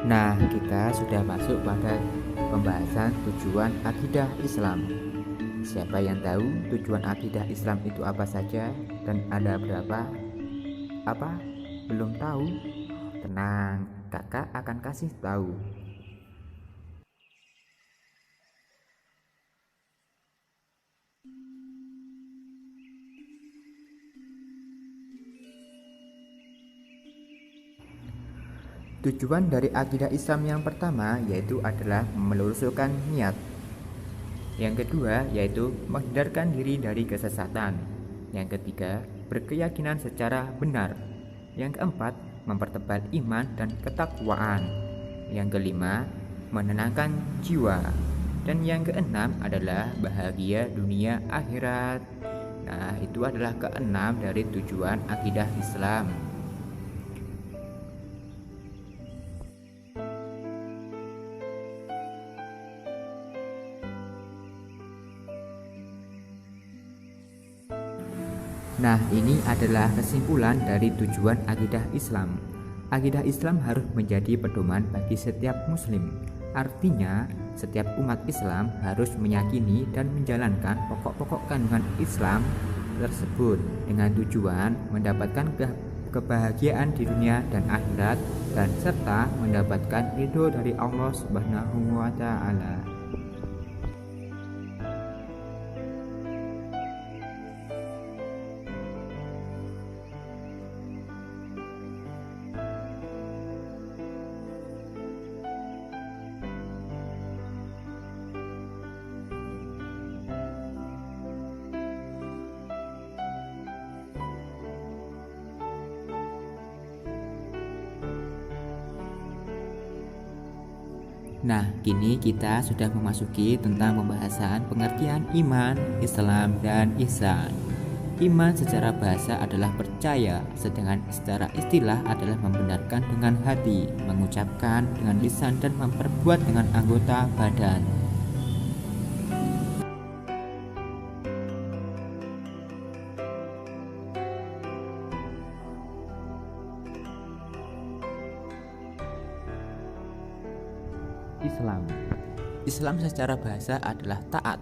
Nah, kita sudah masuk pada pembahasan tujuan akidah Islam. Siapa yang tahu tujuan akidah Islam itu apa saja dan ada berapa? Apa? Belum tahu? Tenang, kakak akan kasih tahu. Tujuan dari akidah Islam yang pertama yaitu adalah meluruskan niat. Yang kedua yaitu menghindarkan diri dari kesesatan. Yang ketiga, berkeyakinan secara benar. Yang keempat, mempertebal iman dan ketakwaan. Yang kelima, menenangkan jiwa. Dan yang keenam adalah bahagia dunia akhirat. Nah, itu adalah keenam dari tujuan akidah Islam. Nah, ini adalah kesimpulan dari tujuan akidah Islam. Akidah Islam harus menjadi pedoman bagi setiap muslim. Artinya, setiap umat Islam harus meyakini dan menjalankan pokok-pokok kandungan Islam tersebut dengan tujuan mendapatkan kebahagiaan di dunia dan akhirat dan serta mendapatkan ridho dari Allah Subhanahu wa taala. Nah, kini kita sudah memasuki tentang pembahasan pengertian iman, Islam, dan ihsan. Iman secara bahasa adalah percaya, sedangkan secara istilah adalah membenarkan dengan hati, mengucapkan dengan lisan, dan memperbuat dengan anggota badan. Islam secara bahasa adalah taat,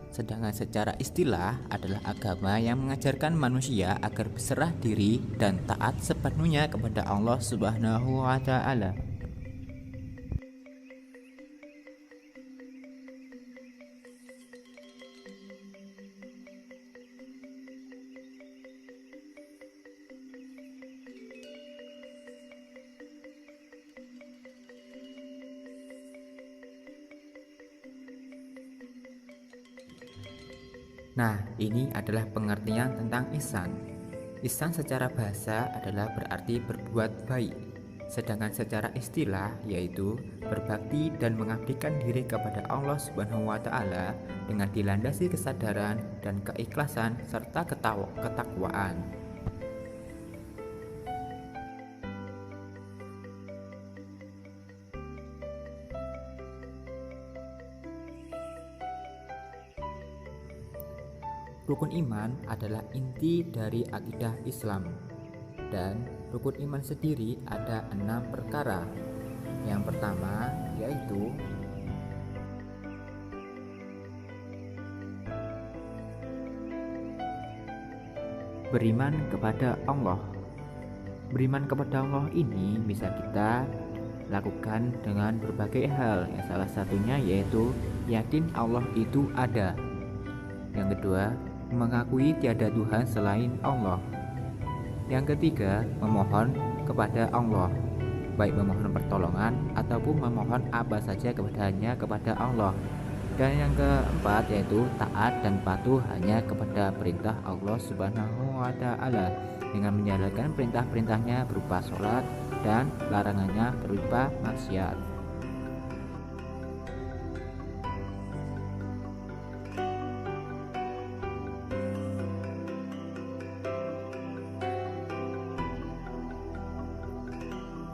sedangkan secara istilah adalah agama yang mengajarkan manusia agar berserah diri dan taat sepenuhnya kepada Allah Subhanahu wa taala. Nah, ini adalah pengertian tentang ihsan. Ihsan secara bahasa adalah berarti berbuat baik, sedangkan secara istilah yaitu berbakti dan mengabdikan diri kepada Allah Subhanahu wa taala dengan dilandasi kesadaran dan keikhlasan serta ketakwaan. Rukun iman adalah inti dari akidah Islam, dan rukun iman sendiri ada 6 perkara. Yang pertama yaitu beriman kepada Allah. Beriman kepada Allah ini bisa kita lakukan dengan berbagai hal. Yang salah satunya yaitu yakin Allah itu ada. Yang kedua, mengakui tiada Tuhan selain Allah. Yang ketiga, memohon kepada Allah, baik memohon pertolongan ataupun memohon apa saja kepadanya kepada Allah. Dan yang keempat yaitu taat dan patuh hanya kepada perintah Allah Subhanahu wa taala dengan menjalankan perintah-perintahnya berupa sholat dan larangannya berupa maksiat.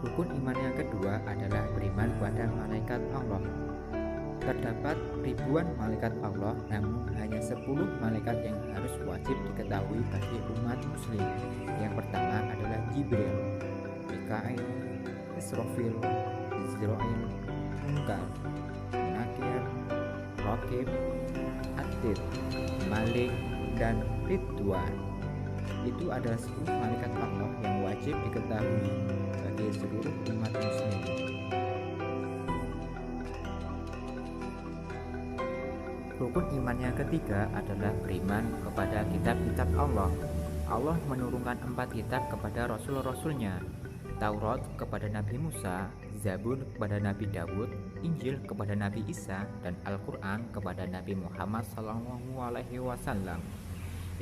Rukun iman yang kedua adalah beriman kepada malaikat Allah. Terdapat ribuan malaikat Allah, namun hanya 10 malaikat yang harus wajib diketahui bagi umat muslim. Yang pertama adalah Jibril, Mikail, Israfil, Izrail, Munkar, Nakir, Raqib, Atid, Malik, dan Ridwan. Itu adalah 10 malaikat Allah yang wajib diketahui bagi seluruh umat muslim. Rukun iman yang ketiga adalah beriman kepada kitab-kitab Allah. Allah menurunkan 4 kitab kepada rasul-rasulnya. Taurat kepada Nabi Musa, Zabur kepada Nabi Dawud, Injil kepada Nabi Isa, dan Al-Quran kepada Nabi Muhammad SAW.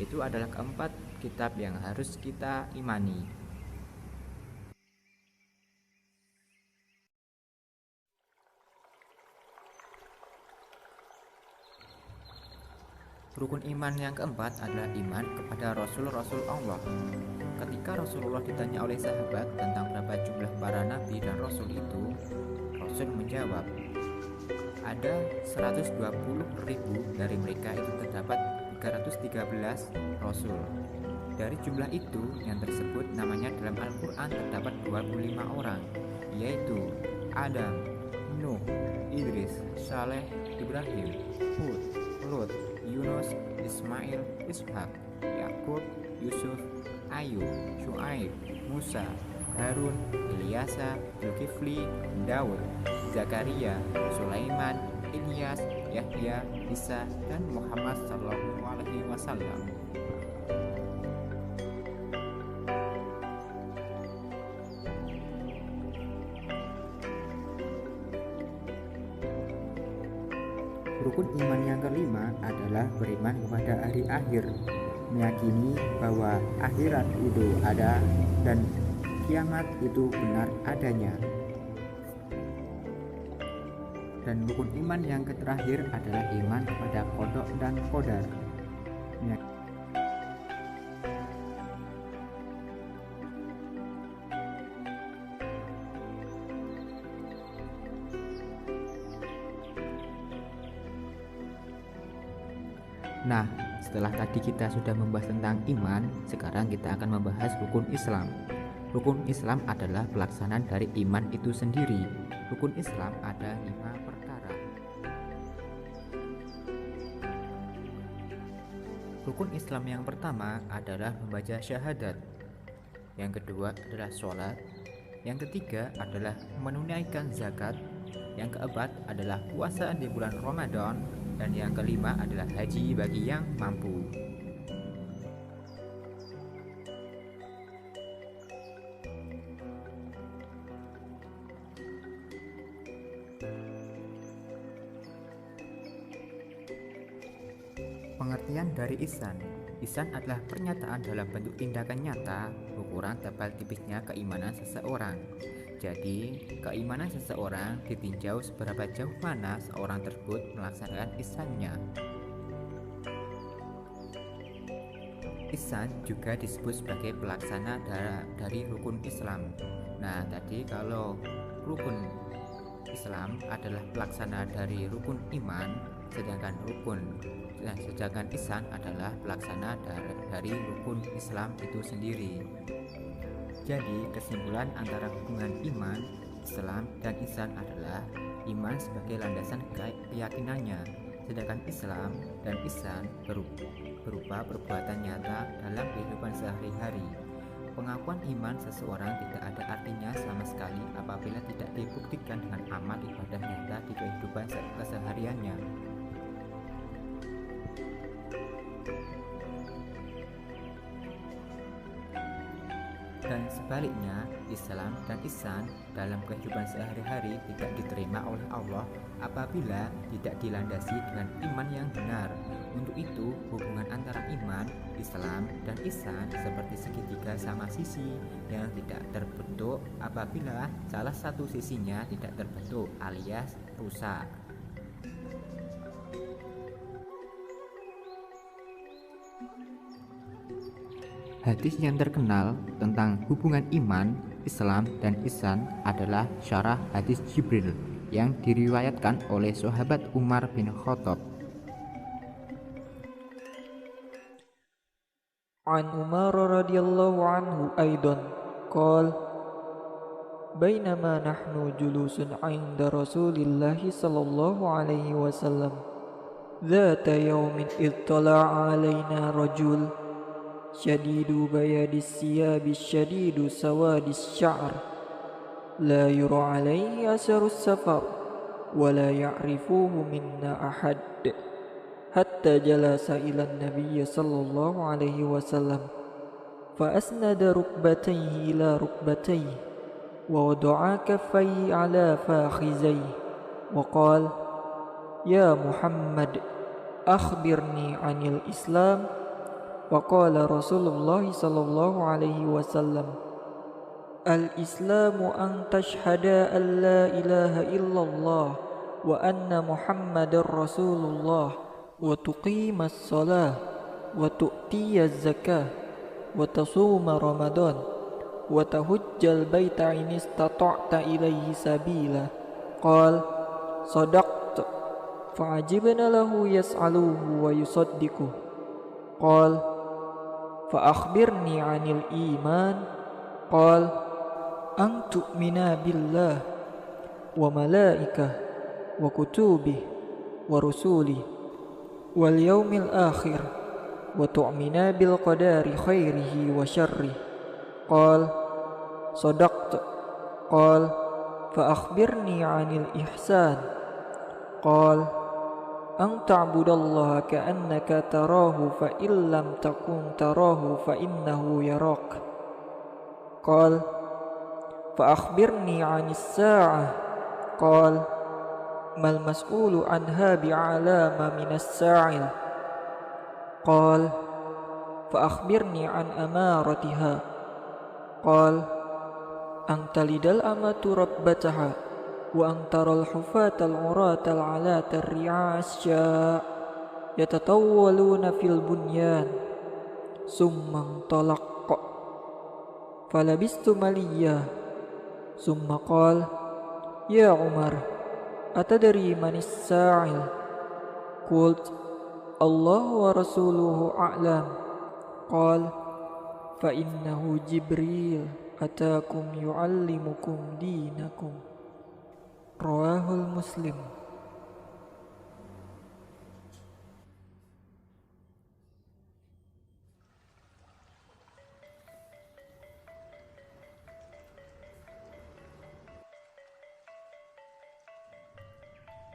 Itu adalah keempat kitab yang harus kita imani. Rukun iman yang keempat adalah iman kepada Rasul-Rasul Allah. Ketika Rasulullah ditanya oleh sahabat tentang berapa jumlah para nabi dan rasul itu, Rasul menjawab, ada 120.000, dari mereka itu terdapat 313 rasul. Dari jumlah itu yang tersebut namanya dalam Al-Quran terdapat 25 orang, yaitu Adam, Nuh, Idris, Saleh, Ibrahim, Hud, Lut, Yunus, Ismail, Ishak, Yakub, Yusuf, Ayub, Syuaib, Musa, Harun, Ilyasa, Zulkifli, Daud, Zakaria, Sulaiman, Ilyas, Yahya, Isa, dan Muhammad SAW. Rukun iman yang kelima adalah beriman kepada hari akhir, meyakini bahwa akhirat itu ada dan kiamat itu benar adanya. Dan rukun iman yang terakhir adalah iman kepada qada dan qadar. Nah, setelah tadi kita sudah membahas tentang iman, sekarang kita akan membahas rukun Islam. Rukun Islam adalah pelaksanaan dari iman itu sendiri. Rukun Islam ada 5 perkara. Rukun Islam yang pertama adalah membaca syahadat. Yang kedua adalah sholat. Yang ketiga adalah menunaikan zakat. Yang keempat adalah puasa di bulan Ramadan. Dan yang kelima adalah haji bagi yang mampu. Pengertian dari ihsan. Ihsan adalah pernyataan dalam bentuk tindakan nyata, ukuran tebal tipisnya keimanan seseorang. Jadi, keimanan seseorang ditinjau seberapa jauh mana seorang tersebut melaksanakan ihsannya. Ihsan juga disebut sebagai pelaksana dari rukun Islam. Nah, tadi kalau rukun Islam adalah pelaksana dari rukun iman, sedangkan ihsan adalah pelaksana dari rukun Islam itu sendiri. Jadi, kesimpulan antara hubungan iman, Islam, dan ihsan adalah iman sebagai landasan keyakinannya, sedangkan Islam dan ihsan berupa perbuatan nyata dalam kehidupan sehari-hari. Pengakuan iman seseorang tidak ada artinya sama sekali apabila tidak dibuktikan dengan amal ibadah nyata di kehidupan kesehariannya. Dan sebaliknya, Islam dan ihsan dalam kehidupan sehari-hari tidak diterima oleh Allah apabila tidak dilandasi dengan iman yang benar. Untuk itu, hubungan antara iman, Islam, dan ihsan seperti segitiga sama sisi yang tidak terbentuk apabila salah satu sisinya tidak terbentuk alias rusak. Hadis yang terkenal tentang hubungan iman, Islam, dan ihsan adalah syarah hadis Jibril yang diriwayatkan oleh sahabat Umar bin Khattab. An Umar radhiyallahu anhu aidan qala بينما نحن جلوس عند رسول الله صلى الله عليه وسلم ذات يوم إذ طلع علينا رجل شديد بياض الثياب الشديد سواد الشعر لا يرى عليه أثر السفر ولا يعرفه منا أحد حتى جلس إلى النبي صلى الله عليه وسلم فأسند ركبتيه إلى ركبتيه ووضع كفيه على فاخذيه وقال يا محمد أخبرني عن الإسلام. وقال رسول الله صلى الله عليه وسلم الإسلام أن تشهد أن لا إله إلا الله وأن محمد رسول الله وتقيم الصلاة وتؤتي الزكاة وتصوم رمضان وتحج البيت إن استطعت إليه سبيلا. قال صدقت. فعجبنا له يسأله ويصدقه. قال فأخبرني عن الإيمان. قال أن تؤمن بالله وملائكته وكتبه ورسله واليوم الآخر وتؤمن بالقدر خيره وشره. قال صدقت. قال فأخبرني عن الإحسان. قال أن تعبد الله كأنك تراه فإن لم تكن تراه فإنه يراك. قال فأخبرني عن الساعة. قال ما المسؤول عنها بعلام من السائل. قال فأخبرني عن أمارتها. قال أن تلد الأمة ربتها وأن ترى الحفاة العراة العلاة الرعاء الشاء يتطولون في البنيان. ثم انطلق فلبثت مليا ثم قال يا عمر أتدري من السائل؟ قلت الله ورسوله أعلم. قال فإنه جبريل أتاكم يعلمكم دينكم. رواه مسلم.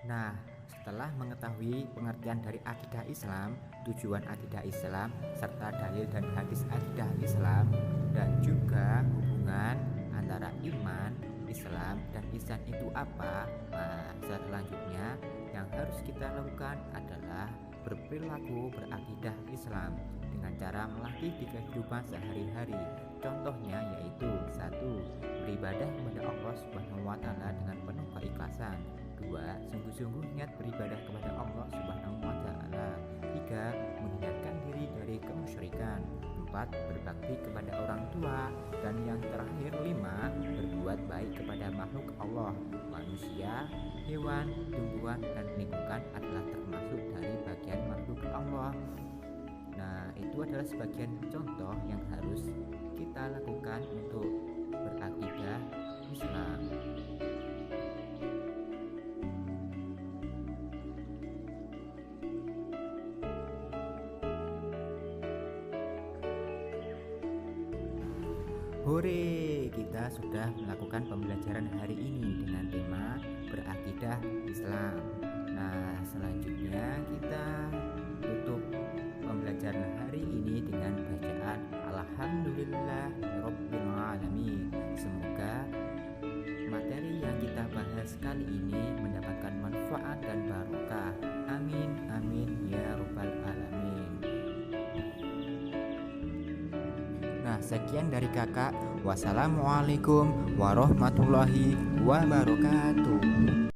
Nah, setelah mengetahui pengertian dari akidah Islam, tujuan akidah Islam, serta dalil dan hadis akidah Islam, dan juga hubungan antara iman, Islam, dan ihsan itu apa? Nah, selanjutnya yang harus kita lakukan adalah berperilaku berakidah Islam dengan cara melatih di kehidupan sehari-hari. Contohnya yaitu 1. Beribadah kepada Allah Subhanahu wa taala dengan penuh keikhlasan. 2. Sungguh-sungguh niat beribadah kepada Allah Subhanahu wa taala. 3. Menghindarkan diri dari kemusyrikan. 4. Berbakti kepada orang tua. Dan yang terakhir 5. Berbuat baik kepada makhluk Allah. Manusia, hewan, tumbuhan, dan lingkungan adalah termasuk dari bagian makhluk Allah. Nah, itu adalah sebagian contoh yang harus kita lakukan untuk berakidah Islam. Hore, kita sudah melakukan pembelajaran hari ini dengan tema berakidah Islam. Nah, selanjutnya kita tutup pembelajaran hari ini dengan bacaan Alhamdulillahirabbil alamin. Semoga materi yang kita bahas kali ini mendapatkan manfaat dan barokah. Amin amin ya rabbal alamin. Nah, sekian dari kakak. Wassalamualaikum warahmatullahi wabarakatuh.